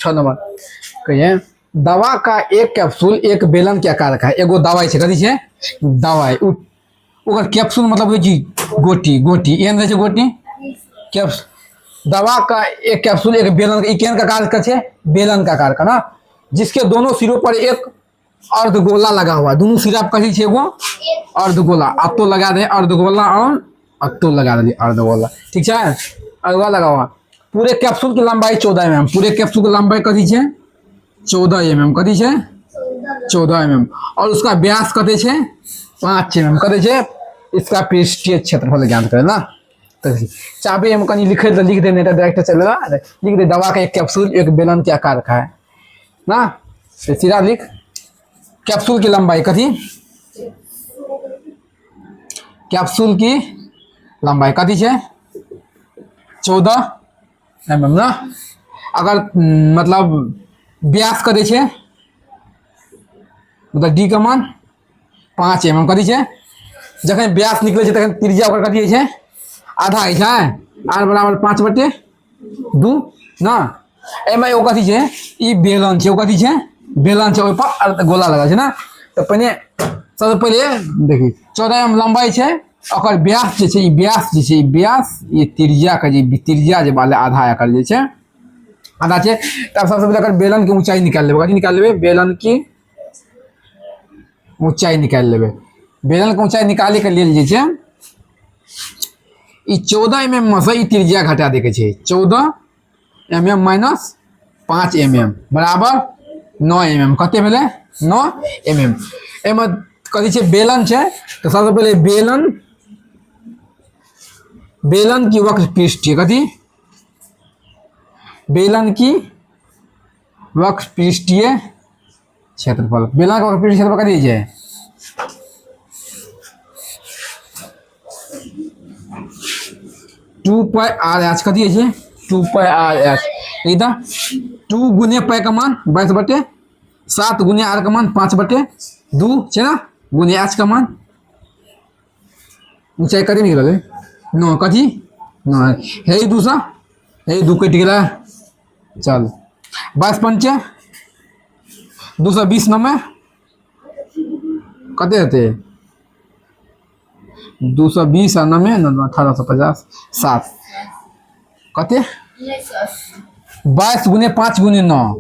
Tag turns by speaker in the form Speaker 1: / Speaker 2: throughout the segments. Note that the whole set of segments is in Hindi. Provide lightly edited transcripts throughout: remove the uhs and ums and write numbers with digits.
Speaker 1: 6 नंबर कहिए दवा का एक कैप्सूल एक बेलन के आकार का है। एगो दवाई है कथी है दवाई ओकर कैप्सूल मतलब हो जी गोटी गोटी एहन रहे गोटी कैप्सूल दवा का एक कैप्सूल एक बेलन का आकार का है बेलन का आकार का ना जिसके दोनों सिरों पर एक अर्धगोला लगा हुआ है। दोनों सिरा कथी है वो अर्धगोला अब तो लगा दे अर्धगोला और अब तो लगा दे अर्धगोला ठीक है अर्धगोला लगा हुआ। पूरे कैप्सूल की लंबाई 14 mm पूरे कैप्सूल की लंबाई कथी है 14 mm कथी है 14 mm और उसका व्यास कथी है 5 mm कथी है। इसका पृष्ठीय क्षेत्रफल ज्ञात करें ना तो चाबे हम कहीं लिख देने डायरेक्ट चलेगा लिख दे दवा का एक कैप्सूल एक बेलन के आकार का है ना तो सीधा लिख कैप्सूल की लंबाई कथी कैप्सूल की लंबाई कथी है 14 mm ना अगर मतलब व्यास कथी है मतलब डी का मान 5 mm कथी है जखन व्यास निकले तखन त्रिज्या ओकर कथी है आधा है आर बराबर 5/2 ना एमे ओ कथी है ई बेलन है ओ कथी है बेलन है ओइ पर गोला लगा है ना तो पहले सबसे पहले देखी 14 mm लंबाई है और व्यास जे छै ई व्यास ये त्रिज्या का जे त्रिज्या जे वाले आधा एकर जे छै आधा है तब सबसे पहले अगर बेलन की ऊंचाई निकाल लेबे कथी निकाल लेबे बेलन की ऊंचाई निकाल लेबे बेलन की ऊंचाई निकाले के लिए जे छै ई 14 mm में से ई त्रिज्या घटा दे के छै 14 mm माइनस 5 mm बराबर 9 mm कते भेले 9 mm एमे कथी छै बेलन छै तो सबसे पहले बेलन की वक्र पृष्ठीय कथी बेलन की वक्र पृष्ठीय क्षेत्रफल बेलन का वक्र पृष्ठीय क्षेत्रफल कथी है 2πr(h) कथी है 2πr(h) इधर 2 गुने π का मान 22/7 गुने r का मान 5/2 है ना गुने h का मान ऊंचाई कथी निकल 9 कथी 9 है दूसरा है 2 कट गया चल 22 220 नंबर कते होते 220 और 9 1850 7 कते 22 गुने 5 गुने 9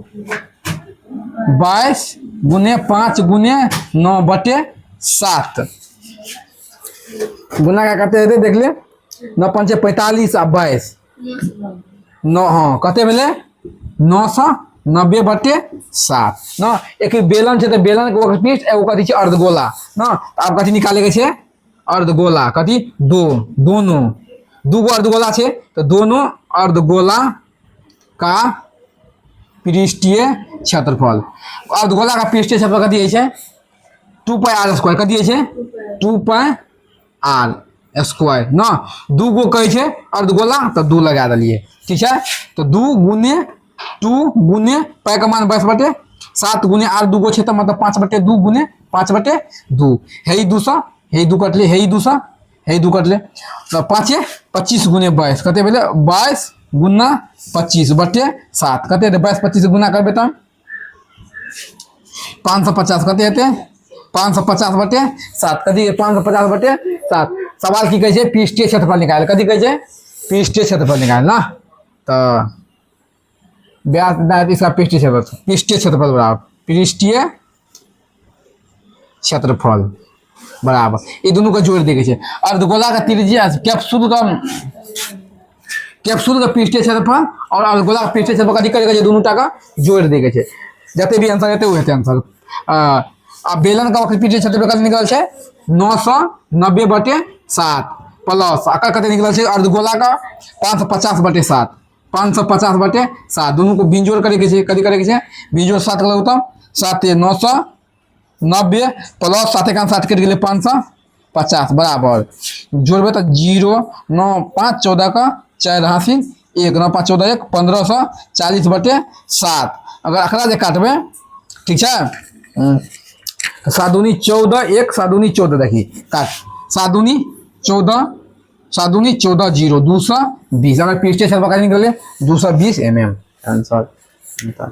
Speaker 1: 22 गुने 5 गुने 9/7 गुना क्या करते हैं देख ले 9 5 45 और 22 9 हाँ कते भेले 990/7 ना एक बेलन है तो बेलन के वक्र पृष्ठ एगो कथी है अर्धगोला ना अब कथी निकाले के छे अर्धगोला कथी दोनों दूगो अर्धगोला है तो दोनों अर्धगोला का पृष्ठीय क्षेत्रफल अर्धगोला का पृष्ठीय क्षेत्रफल कथी है 2πr² कथी है 2πr² ना दूगो कहे छे अर्धगोला तो 2 लगा दिलिए ठीक है तो 2 गुने π का मान 22/7 गुने r दूगो छे तो मतलब 5/2 गुने 5/2 है 200 है 2 कट ले है 200 है 2 कट ले तो 5 25 गुने 22 कते भेले 22 गुना 25/7 कते 22 25 गुना करबे त 550 कते हेते 550/7 कथी 550/7 सवाल की कहे छे पृष्ठीय क्षेत्रफल निकाल कथी कहे छे पृष्ठीय क्षेत्रफल निकाल ना तो व्यास इसका पृष्ठीय क्षेत्रफल बराबर पृष्ठीय क्षेत्रफल बराबर ये दोनों का जोड़ देखे छे अर्धगोला का त्रिज्या कैप्सूल का पृष्ठीय क्षेत्रफल और अर्धगोला का पृष्ठीय क्षेत्रफल कथी करेगा दोनों का जोड़ देखे छे जते भी आंसर हेते वो आंसर अब बेलन का वक्र पृष्ठीय क्षेत्रफल कथी निकल छे 990/7 प्लस आकर कते निकल छे अर्धगोला का 550/7 550/7 दोनों को बिंजोड़ करे के छे कथी करे के छे बिंजोड़ 7 करो तो 7 990 प्लस 7 का 7 कट गेले 550 बराबर जोड़बे तो 0 9 5 14 का 4 हासिल 1 9 5 14 1 1540/7 अगर अखरा जे काटबे ठीक है 7 दूनी 14 1 7 दूनी 14 देखी काट 7 दूनी 14 7 दूनी 14 0 220 अगर पृष्ठीय क्षेत्रफल निकले 220 mm आंसर बता।